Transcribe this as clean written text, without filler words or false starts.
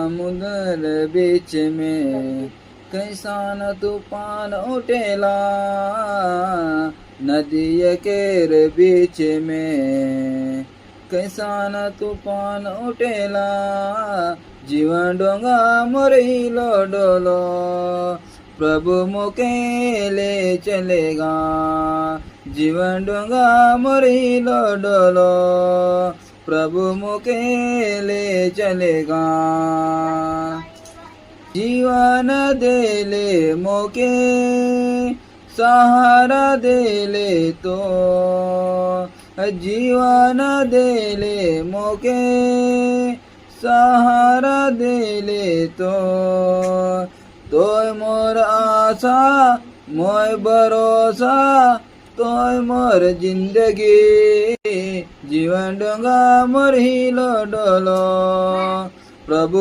समुद्र बीच में कैसा न तूफान उठेला, नदी केर बीच में कैसा न तूफान उठेला, जीवन डोंगा मोरिलो डोलो, प्रभु मुकेले चलेगा, जीवन डोंगा मोरिलो डोलो, प्रभु मुकेले चलेगा। जीवन देले मोके सहारा देले तो, जीवन देले मोके सहारा देले तो, तोय मोर आशा मोय भरोसा, तोय मोर जिंदगी, जीवन डोंगा मोर हिलो डोलो, प्रभु